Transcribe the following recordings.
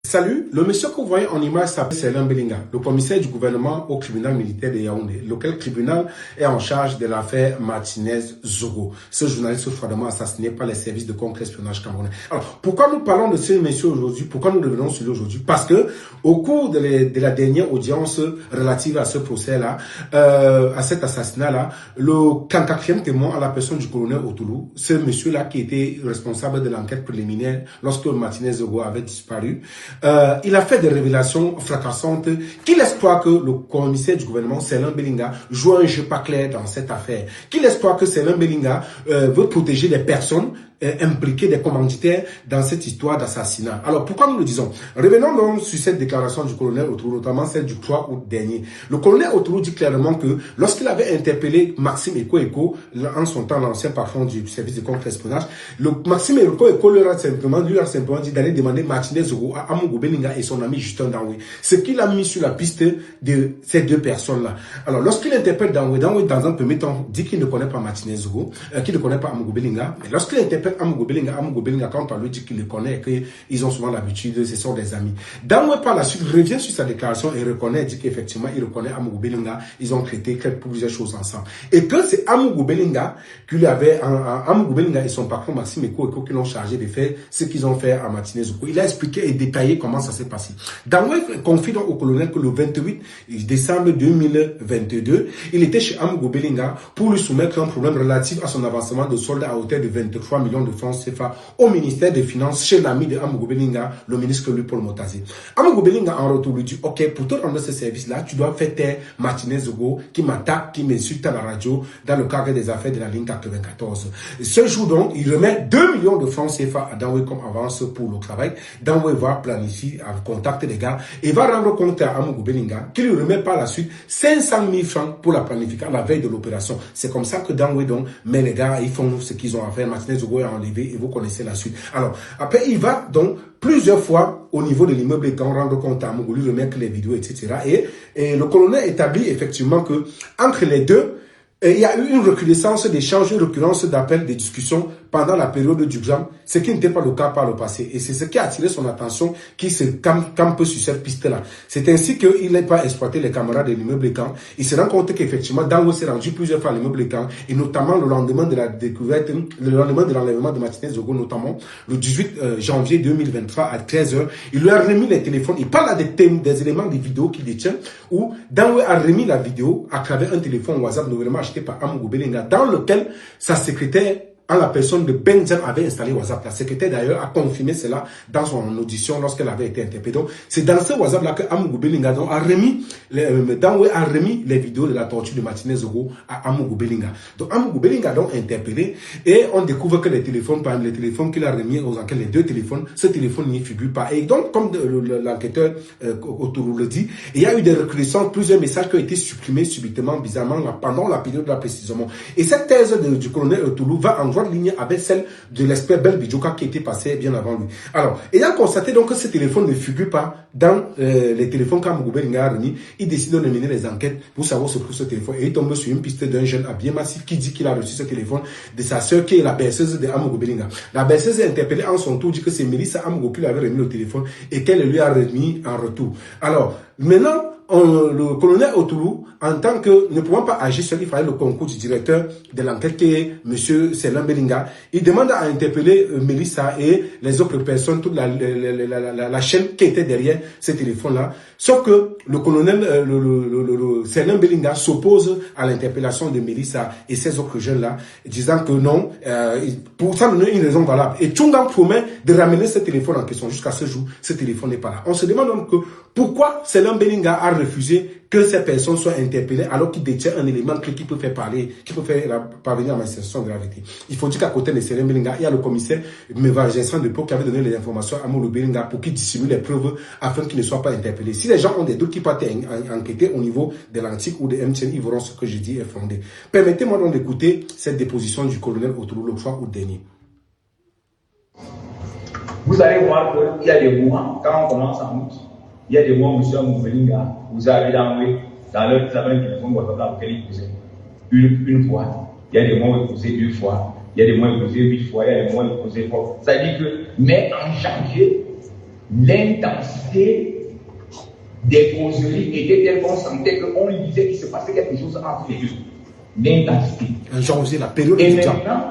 Salut, le monsieur que vous voyez en image s'appelle Célin Belinga, le commissaire du gouvernement au tribunal militaire de Yaoundé, lequel tribunal est en charge de l'affaire Martinez-Zogo, ce journaliste froidement assassiné par les services de contre-espionnage camerounais. Alors, pourquoi nous parlons de ce monsieur aujourd'hui? Pourquoi nous revenons sur lui aujourd'hui? Parce que au cours de la dernière audience relative à ce procès-là, à cet assassinat-là, le quatrième témoin à la personne du colonel Otoulou, ce monsieur-là qui était responsable de l'enquête préliminaire lorsque Martinez-Zogo avait disparu, il a fait des révélations fracassantes qui laissent croire que le commissaire du gouvernement, Célin Belinga, joue un jeu pas clair dans cette affaire. Qui laisse croire que Célin Belinga veut protéger les personnes impliqués, des commanditaires dans cette histoire d'assassinat. Alors, pourquoi nous le disons? Revenons donc sur cette déclaration du colonel Otoulou, notamment celle du 3 août dernier. Le colonel Otoulou dit clairement que lorsqu'il avait interpellé Maxime Eko, en son temps l'ancien patron du service de contre-espionnage, Maxime Eko lui a simplement dit d'aller demander Martinez-Zogo à Amougou Belinga et son ami Justin Danwe. Ce qu'il a mis sur la piste de ces deux personnes-là. Alors, lorsqu'il interpelle Danwe, dans un premier temps, dit qu'il ne connaît pas Martinez-Zogo, qu'il ne connaît pas Amougou Belinga, mais lorsqu'il interpelle Amougou Belinga, quand on lui dit qu'il le connaît et qu'ils ont souvent l'habitude, ce sont des amis. Danwe, par la suite, revient sur sa déclaration et reconnaît, dit qu'effectivement, il reconnaît Amougou Belinga, ils ont traité plusieurs choses ensemble. Et que c'est Amougou Belinga Amougou Belinga et son patron Maxime Eko qui l'ont chargé de faire ce qu'ils ont fait à Martinez-Zogo. Il a expliqué et détaillé comment ça s'est passé. Danwe confie donc au colonel que le 28 décembre 2022, il était chez Amougou Belinga pour lui soumettre un problème relatif à son avancement de solde à hauteur de 23 millions de francs CFA au ministère des Finances chez l'ami de Amougou Belinga, le ministre Louis-Paul Motazé. Amougou Belinga en retour lui dit, ok, pour te rendre ce service-là, tu dois faire taire Martinez-Zogo qui m'attaque, qui m'insulte à la radio dans le cadre des affaires de la ligne 94. Ce jour donc, il remet 2 millions de francs CFA à Danwe comme avance pour le travail. Danwe va planifier, contacter les gars et va rendre compte à Amougou Belinga qui lui remet par la suite 500 000 francs pour la planification, la veille de l'opération. C'est comme ça que Danwe donc met les gars, ils font ce qu'ils ont à faire. Martinez-Zogo est enlevé et vous connaissez la suite. Alors, après, il va donc plusieurs fois au niveau de l'immeuble quand rendre compte à Amougou, lui remettre les vidéos, etc. Et le colonel établit effectivement que entre les deux, il y a eu une recrudescence d'échanges, une récurrence d'appels, de discussions pendant la période du drame, ce qui n'était pas le cas par le passé. Et c'est ce qui a attiré son attention, qui se campe sur cette piste-là. C'est ainsi qu'il n'a pas exploité les caméras de l'immeuble Camp. Il se rend compte qu'effectivement, Danwe s'est rendu plusieurs fois à l'immeuble Camp, et notamment le lendemain de la découverte, le lendemain de l'enlèvement de Martinez-Zogo, notamment le 18 janvier 2023 à 13 h, il lui a remis les téléphones. Il parle des éléments des vidéos qu'il détient, où Danwe a remis la vidéo à travers un téléphone WhatsApp nouvellement acheté par Amougou Belinga, dans lequel sa secrétaire, en la personne de Benjamin, avait installé WhatsApp. La secrétaire d'ailleurs a confirmé cela dans son audition lorsqu'elle avait été interpellée. Donc c'est dans ce WhatsApp là que Amougou Belinga a remis les vidéos de la torture de Martinez-Zogo à Amougou Belinga. Donc Amougou Belinga donc interpellé et on découvre que les téléphones, parmi les téléphones qu'il a remis aux enquêtes, les deux téléphones, ce téléphone n'y figure pas. Et donc comme l'enquêteur Otoulou le dit, il y a eu des recrudescences, plusieurs messages qui ont été supprimés subitement, bizarrement, pendant la période là précisément. Et cette thèse du colonel Otoulou va en ligne avec celle de l'expert Bel Bidjoka qui était passé bien avant lui. Alors, ayant constaté donc que ce téléphone ne figure pas dans les téléphones qu'Amougou Belinga a remis, il décide de mener les enquêtes pour savoir ce que ce téléphone. Et il tombe sur une piste d'un jeune habillé massif qui dit qu'il a reçu ce téléphone de sa sœur qui est la berceuse de Amougou Belinga. La berceuse est interpellée en son tour, dit que c'est Mélissa Amougou qui lui avait remis le téléphone et qu'elle lui a remis en retour. Alors, maintenant, le colonel Otoulou, en tant que ne pouvant pas agir seul, il fallait le concours du directeur de l'enquête qui est M. Célin Belinga. Il demande à interpeller Mélissa et les autres personnes, toute la chaîne qui était derrière ce téléphone-là. Sauf que le colonel Célin Belinga s'oppose à l'interpellation de Mélissa et ces autres jeunes-là, disant que non, pour ça donner une raison valable. Et Tchunga promet de ramener ce téléphone en question. Jusqu'à ce jour, ce téléphone n'est pas là. On se demande donc pourquoi Célin Belinga a refusé que ces personnes soient interpellées alors qu'il détient un élément clé qui peut faire parler, qui peut faire parvenir à ma situation de gravité. Il faut dire qu'à côté de Célin Belinga, il y a le commissaire Vincent Depot qui avait donné les informations à Amougou Belinga pour qu'il dissimule les preuves afin qu'il ne soit pas interpellé. Si les gens ont des doutes qui partent enquêter au niveau de l'antique ou de MTN, ils verront ce que je dis est fondé. Permettez-moi donc d'écouter cette déposition du colonel Otoulou le 3 août dernier. Vous allez voir qu'il y a des mois, quand on commence en août, il y a des mois, M. Amougou Belinga, vous avez dans leur téléphone WhatsApp auquel il posait une fois. Il y a des mois où il posait 2 fois. Il y a des mois où il posait 8 fois. Il y a des mois où il posait 4 fois. Ça veut dire que, mais en janvier, l'intensité des causeries était telle qu'on sentait qu'on lui disait qu'il se passait quelque chose entre les deux. L'intensité. Un genre aussi la période Et du temps. maintenant,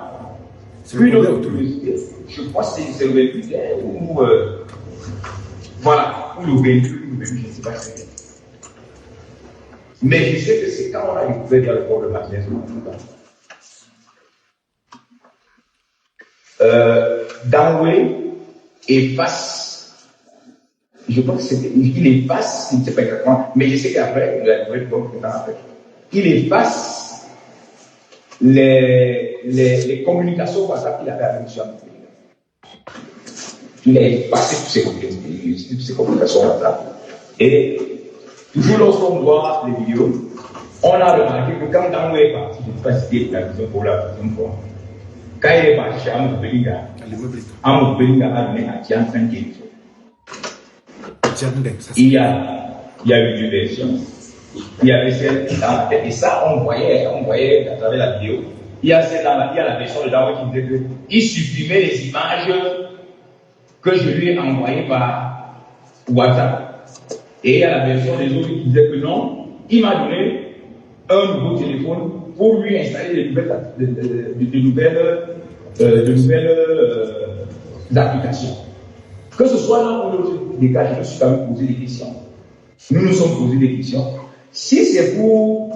C'est le une autre problème. curiosité, je crois que c'est le véhicule ou voilà, ou le véhicule, je ne sais pas si c'est. Mais je sais que c'est quand on a découvert dans le corps de Martinez Danway efface, je pense que c'était, il efface, je ne sais pas exactement, mais je sais qu'après, il a découvert le temps après, il efface les communications WhatsApp qu'il avait avec M. Amoubeli. Il a effacé toutes ces communications WhatsApp. Et toujours lorsqu'on voit les vidéos, on a remarqué que quand Danway est parti, je ne sais pas si c'était la vision pour la deuxième fois, quand il est parti chez Amoubeli a donné à Tian un téléphone. Il y a eu deux versions. Il y avait celle dans la tête, et ça, on voyait à travers la vidéo. Il y a la version de Danway qui disait qu'il supprimait les images que je lui ai envoyées par WhatsApp. Et il y a la version des autres qui disait que non, il m'a donné un nouveau téléphone pour lui installer de nouvelles applications. Que ce soit l'un ou l'autre des cas, je me suis quand même posé des questions. Nous nous sommes posé des questions. Si c'est pour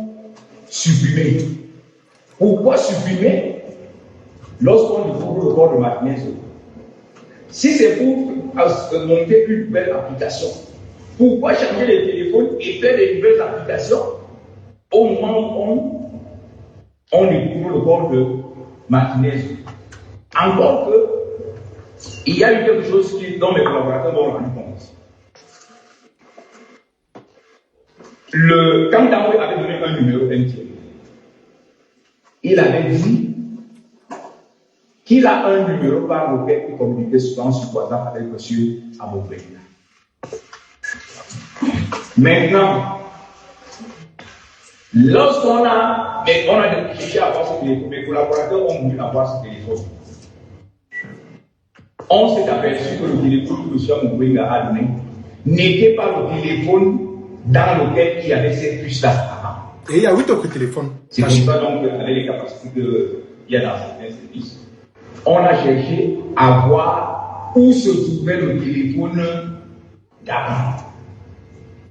supprimer, pourquoi supprimer lorsqu'on découvre le corps de Martinez? Si c'est pour monter une nouvelle application, pourquoi changer les téléphones et faire des nouvelles applications au moment où on découvre le corps de Martinez? Encore que, il y a eu quelque chose dont mes collaborateurs m'ont rendu compte. Quand Danway avait donné un numéro MTN, il avait dit qu'il a un numéro par lequel il communiquait souvent sur WhatsApp avec M. Amoubeli. Maintenant, lorsqu'on a cherché à avoir ce téléphone, mes collaborateurs ont voulu avoir ce téléphone. On s'est aperçu que le téléphone que M. Amoubeli a donné n'était pas le téléphone dans lequel il y avait cette puce-là avant. Et il y a 8 autres téléphones. C'est pour ça donc, avec les capacités qu'il y a dans certains services, on a cherché à voir où se trouvait le téléphone d'avant.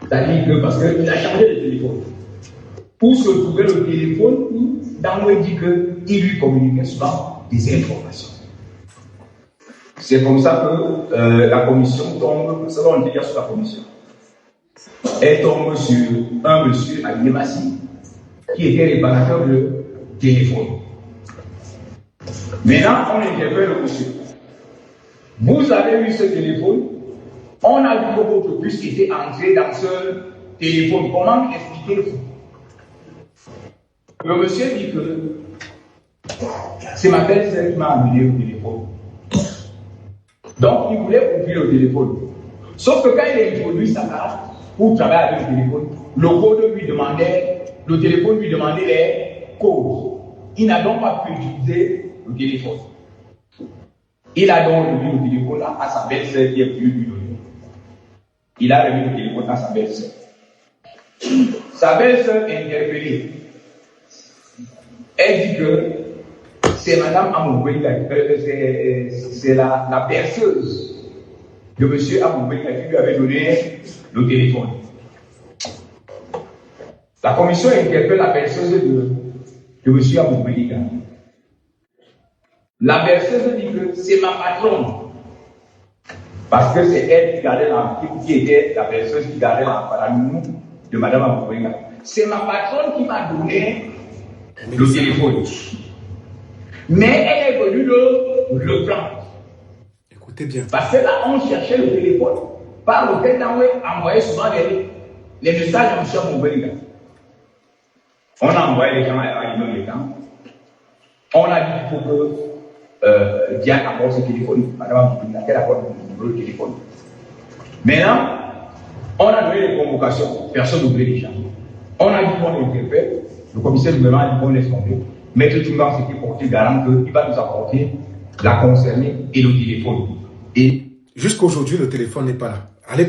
C'est-à-dire que, parce qu'il a changé de téléphone, où se trouvait le téléphone où Danway dit qu'il lui communiquait souvent des informations. C'est comme ça que la commission tombe, ça va on dit sur la commission. Elle tombe sur un monsieur à Massi qui était réparateur de téléphone. Maintenant, on interpelle le monsieur. Vous avez eu ce téléphone, on a vu que votre puce était entrée dans ce téléphone. Comment expliquez-vous? Le monsieur dit que c'est ma belle-sœur qui m'a amené au téléphone. Donc, il voulait ouvrir le téléphone. Sauf que quand il a introduit sa carte pour travailler avec le téléphone, le téléphone lui demandait les codes. Il n'a donc pas pu utiliser le téléphone. Il a donc remis le téléphone à sa belle-sœur qui est venue lui donner. Il a remis le téléphone à sa belle-sœur. Sa belle-sœur est interpellée. Elle dit que c'est Madame Amoubeli, c'est la berceuse de M. Amoubeli qui lui avait donné le téléphone. La commission interpelle la berceuse de M. Amoubeli. La berceuse dit que c'est ma patronne. Parce que c'est elle qui était la berceuse qui gardait la nounou de Mme Amoubeli. C'est ma patronne qui m'a donné le téléphone. Mais elle est venue le prendre. Écoutez bien. Parce que là, on cherchait le téléphone par lequel Danway envoyait souvent les messages à M. Amoubeli. On a envoyé les gens à l'immeuble des camps. On a dit qu'il faut que Diane apporte ce téléphone. Madame Amoubeli, qu'elle apporte le téléphone. Maintenant, on a donné les convocations. Personne n'oublie les gens. On a dit qu'on interpelle. Le commissaire du gouvernement a dit qu'on laisse tomber. Maître Toumba s'était porté garant qu'il va nous apporter la concernée et le téléphone. Et Jusqu'à aujourd'hui, le téléphone n'est pas là. Allez